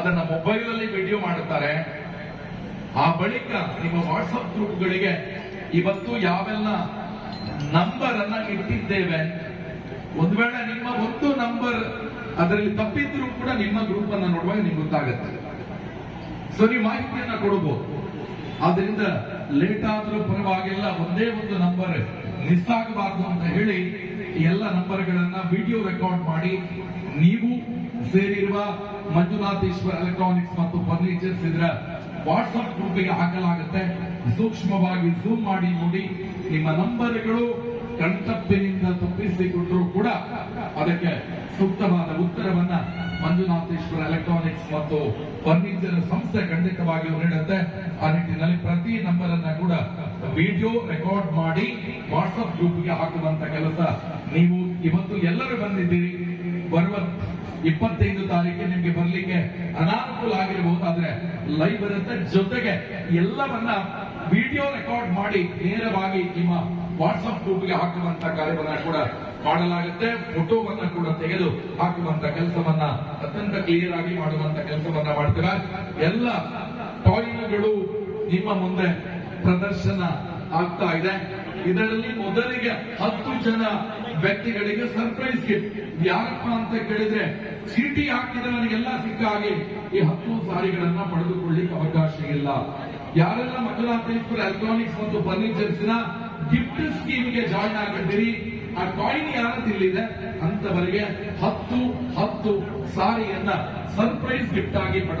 ಅದನ್ನ ಮೊಬೈಲ್ ಅಲ್ಲಿ ವಿಡಿಯೋ ಮಾಡುತ್ತಾರೆ. ಆ ಬಳಿಕ ನಿಮ್ಮ ವಾಟ್ಸಪ್ ಗ್ರೂಪ್ಗಳಿಗೆ ಇವತ್ತು ಯಾವೆಲ್ಲ ನಂಬರ್ ಅನ್ನ ಇಟ್ಟಿದ್ದೇವೆ, ಒಂದು ವೇಳೆ ನಿಮ್ಮ ಒಂದು ನಂಬರ್ ಅದರಲ್ಲಿ ತಪ್ಪಿದ್ರೂ ಕೂಡ ನಿಮ್ಮ ಗ್ರೂಪ್ ಅನ್ನ ನೋಡುವಾಗ ನಿಮ್ಗೆ ಗೊತ್ತಾಗುತ್ತೆ. ಸೊ ನೀವು ಮಾಹಿತಿಯನ್ನ ಕೊಡಬಹುದು. ಆದ್ರಿಂದ ಲೇಟ್ ಆದ್ರೂ ಪರವಾಗಿಲ್ಲ, ಒಂದೇ ಒಂದು ನಂಬರ್ ಮಿಸ್ ಆಗಬಾರ್ದು ಅಂತ ಹೇಳಿ ಎಲ್ಲ ನಂಬರ್ಗಳನ್ನ ವಿಡಿಯೋ ರೆಕಾರ್ಡ್ ಮಾಡಿ ನೀವು ಸೇರಿರುವ ಮಂಜುನಾಥೇಶ್ವರ ಎಲೆಕ್ಟ್ರಾನಿಕ್ಸ್ ಮತ್ತು ಫರ್ನಿಚರ್ಸ್ ಇದರ ವಾಟ್ಸ್ಆಪ್ ಗ್ರೂಪ್ಗೆ ಹಾಕಲಾಗುತ್ತೆ. ಸೂಕ್ಷ್ಮವಾಗಿ ಝೂಮ್ ಮಾಡಿ ನೋಡಿ. ನಿಮ್ಮ ನಂಬರ್ಗಳು ಕಣ್ತಪ್ಪಿನಿಂದ ತಪ್ಪಿಸಿಕೊಂಡ್ರೂ ಕೂಡ ಅದಕ್ಕೆ ಸೂಕ್ತವಾದ ಉತ್ತರವನ್ನ ಮಂಜುನಾಥೇಶ್ವರ ಎಲೆಕ್ಟ್ರಾನಿಕ್ಸ್ ಮತ್ತು ಫರ್ನಿಚರ್ ಸಂಸ್ಥೆ ಖಂಡಿತವಾಗಿಯೂ ನೀಡುತ್ತೆ. ಆ ನಿಟ್ಟಿನಲ್ಲಿ ಪ್ರತಿ ನಂಬರ್ ಅನ್ನ ಕೂಡ ವಿಡಿಯೋ ರೆಕಾರ್ಡ್ ಮಾಡಿ ವಾಟ್ಸ್ಆಪ್ ಗ್ರೂಪ್ಗೆ ಹಾಕುವಂತ ಕೆಲಸ ನೀವು ಇವತ್ತು ಎಲ್ಲರೂ ಬಂದಿದ್ದೀರಿ. ಬರುವ 25 ತಾರೀಕಿಗೆ ನಿಮ್ಗೆ ಬರ್ಲಿಕ್ಕೆ ಅನಾನುಕೂಲ ಆಗಿರಬಹುದು, ಆದ್ರೆ ಲೈವ್ ಇರುತ್ತೆ. ಜೊತೆಗೆ ಎಲ್ಲವನ್ನ ವಿಡಿಯೋ ರೆಕಾರ್ಡ್ ಮಾಡಿ ನೇರವಾಗಿ ನಿಮ್ಮ ವಾಟ್ಸ್ಆಪ್ ಗ್ರೂಪ್ಗೆ ಹಾಕುವಂತ ಕಾರ್ಯವನ್ನ ಕೂಡ ಮಾಡಲಾಗುತ್ತೆ. ಫೋಟೋವನ್ನ ಕೂಡ ತೆಗೆದು ಹಾಕುವಂತ ಕೆಲಸವನ್ನ ಅತ್ಯಂತ ಕ್ಲಿಯರ್ ಆಗಿ ಮಾಡುವಂತ ಕೆಲಸವನ್ನ ಮಾಡ್ತೀರಾ. ಎಲ್ಲ ಟಾಯ್ಗಳು ನಿಮ್ಮ ಮುಂದೆ ಪ್ರದರ್ಶನ ಆಗ್ತಾ ಇದೆ. ಇದರಲ್ಲಿ ಮೊದಲಿಗೆ 10 ಜನ ವ್ಯಕ್ತಿಗಳಿಗೆ ಸರ್ಪ್ರೈಸ್ ಗಿಫ್ಟ್. ಯಾರಪ್ಪ ಅಂತ ಕೇಳಿದ್ರೆ ಚೀಟಿ ಹಾಕಿದವನಿಗೆಲ್ಲ ಸಿಕ್ಕ ಹಾಗೆ ಈ 10 ಸಾರಿಗಳನ್ನ ಪಡೆದುಕೊಳ್ಳಿಕ್ಕೆ ಅವಕಾಶ ಇಲ್ಲ. ಯಾರೆಲ್ಲ ಮಂಜುನಾಥೇಶ್ವರ ಎಲೆಕ್ಟ್ರಾನಿಕ್ಸ್ ಮತ್ತು ಫರ್ನಿಚರ್ಸ್ ನ ಗಿಫ್ಟ್ ಸ್ಕೀಮ್ಗೆ ಜಾಯಿನ್ ಆಗಿದ್ದೀರಿ, ಆ ಕಾಯಿನ್ ಯಾರಂತ ಇಲ್ಲಿದೆ ಅಂತವರಿಗೆ 10 ಸಾರಿಯನ್ನ ಸರ್ಪ್ರೈಸ್ ಗಿಫ್ಟ್ ಆಗಿ